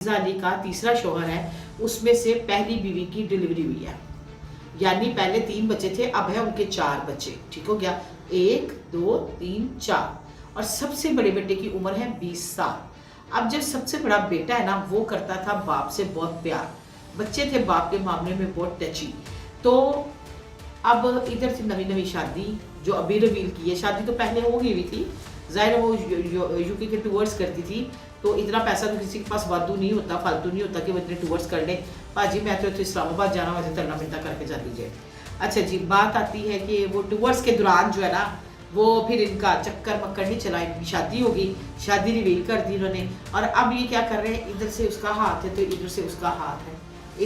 फिजा अली का तीसरा शौहर है, उसमें से पहली बीवी की डिलीवरी हुई है। यानी पहले 3 बच्चे थे, अब है उनके 4 बच्चे। ठीक हो गया, 1 2 3 4। और सबसे बड़े बेटे की उम्र है 20 साल। अब जब सबसे बड़ा बेटा है ना, वो करता था बाप से बहुत प्यार, बच्चे थे बाप के मामले में बहुत टची। तो अब इधर से नवी नवी शादी जो अभी रिवील की है, शादी तो पहले हो गई हुई थी, जाहिर वो यूके के टूर्स करती थी, तो इतना पैसा तो किसी के पास वादू नहीं होता, फालतू नहीं होता कि वो इतने टूर्स कर ले। पाजी मैं तो इस्लामाबाद जाना, वैसे तरना मिलता करके जा दीजिए। अच्छा जी, बात आती है कि वो टूर्स के दौरान जो है ना, वो फिर इनका चक्कर मक्कर नहीं चला, इनकी शादी होगी, शादी रिवील कर दी इन्होंने। और अब ये क्या कर रहे हैं, इधर से उसका हाथ है तो इधर से उसका हाथ है,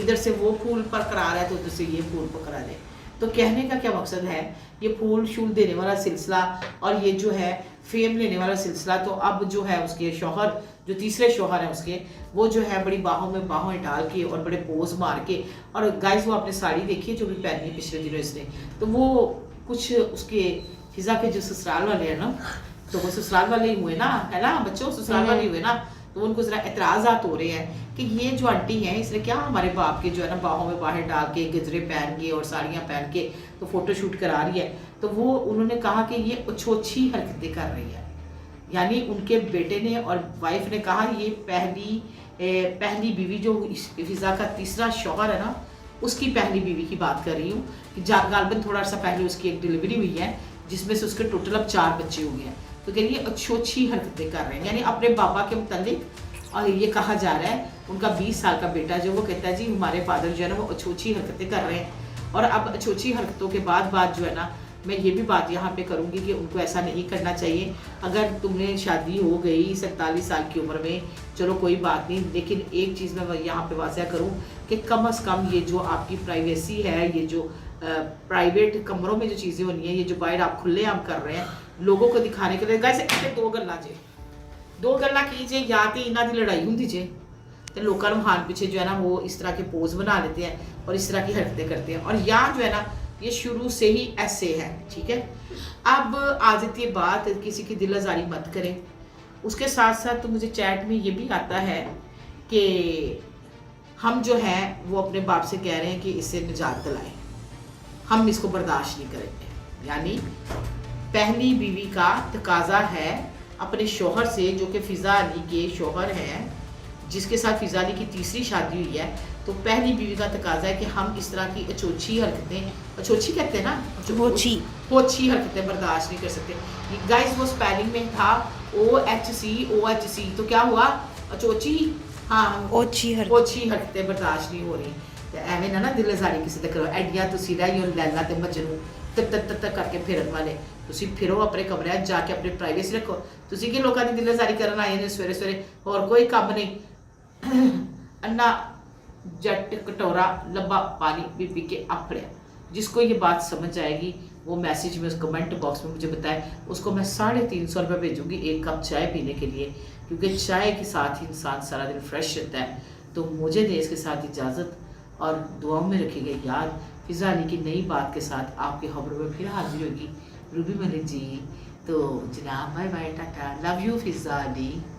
इधर से वो फूल पर करा रहा है तो उधर से ये फूल पकड़ा रहे। तो कहने का क्या मकसद है, ये फूल शूल देने वाला सिलसिला और ये जो है फेम लेने वाला सिलसिला, तो अब जो है उसके शौहर, जो तीसरे शौहर हैं उसके, वो जो है बड़ी बाहों में बाहों डाल के और बड़े पोज मार के, और गाइस वो आपने साड़ी देखी है जो भी पहनी है पिछले दिनों इसने, तो वो कुछ उसके फिजा के जो ससुराल वाले हैं ना, तो वो ससुराल वाले ही हुए ना, है ना बच्चों, ससुराल वाले हुए ना, तो उनको जरा एतराज़ात हो रहे हैं कि ये जो आंटी हैं इसने क्या हमारे बाप के जो है ना बाहों में बाहर डाल के गजरे पहन के और साड़ियाँ पहन के तो फोटो शूट करा रही है। तो वो उन्होंने कहा कि ये ओछोछी हरकतें कर रही है। यानी उनके बेटे ने और वाइफ ने कहा ये पहली बीवी जो फिजा का तीसरा शौहर है ना, उसकी पहली बीवी की बात कर रही हूँ कि गालबन थोड़ा सा पहले उसकी एक डिलीवरी हुई है, जिसमें से उसके टोटल अब 4 बच्चे हो गए हैं। तो कह रही है अच्छी हरकतें कर रहे हैं, यानी अपने बाबा के मुतालिक। और ये कहा जा रहा है उनका 20 साल का बेटा जो, वो कहता है जी हमारे फादर जो है ना वो अच्छी हरकतें कर रहे हैं। और अब अच्छी हरकतों के बाद जो है ना, मैं ये भी बात यहाँ पे करूँगी कि उनको ऐसा नहीं करना चाहिए। अगर तुमने शादी हो गई 47 साल की उम्र में, चलो कोई बात नहीं, लेकिन एक चीज़ मैं यहाँ पे वाज़ह करूँ कि कम अज़ कम ये जो आपकी प्राइवेसी है, ये जो प्राइवेट कमरों में जो चीज़ें होनी है, ये जो बाहर आप खुले आम कर रहे हैं लोगों को दिखाने के लिए, गाइस दो गल्ला कीजिए, या तो इन्हों की लड़ाई होंगी जे तो लोगों को हान पीछे जो है ना वो इस तरह के पोज बना लेते हैं और इस तरह की हरकतें करते हैं, और या जो है ना ये शुरू से ही ऐसे है। ठीक है, अब आ जाती है बात, किसी की दिल आज़ारी मत करें। उसके साथ साथ तो मुझे चैट में ये भी आता है कि हम जो है वो अपने बाप से कह रहे हैं कि इससे निजात दिलाएं, हम इसको बर्दाश्त नहीं करेंगे। यानी पहली बीवी का तकाजा है अपने शौहर से, जो कि फिजा अली के शौहर हैं, जिसके साथ फिजा अली की तीसरी शादी हुई है। तो पहली बीवी का तकाजा है कि हम इस तरह की अछोछी हरकतें, अछोछी कहते हैं ना, अछोछी हरकतें बर्दाश्त नहीं कर सकते। गाइस वो स्पेलिंग में था OHC, तो क्या हुआ अछोछी, हाँ ओछी हरकतें बर्दाश्त नहीं हो रही। तो एवं ना दिल आज़ारी किसी तक करो, एडिया तुसी रही हो लैला ते मजनू तत करके फिरन वाले, तुसी फिरो अपने कमरे जाके अपनी प्राइवेसी रखो। तुसी कि लोगों की दिल आज़ारी करन आए ने सवेरे सवेरे, और कोई काम नहीं। अन्ना जट कटोरा लब्बा पानी पी पी के अपड़िया। जिसको ये बात समझ आएगी वो मैसेज में उस कमेंट बॉक्स में मुझे बताए, उसको मैं 350 रुपये भेजूँगी 1 कप चाय पीने के लिए, क्योंकि चाय के साथ ही इंसान सारा दिन फ्रेश रहता है। तो मुझे दे इसके साथ इजाज़त, और दुआओं में रखिएगा याद। फिजा अली की नई बात के साथ आपके खबरों में फिर हाजिर होगी रूबी मलिक जी। तो जनाब bye bye, tata, love you Fiza Ali.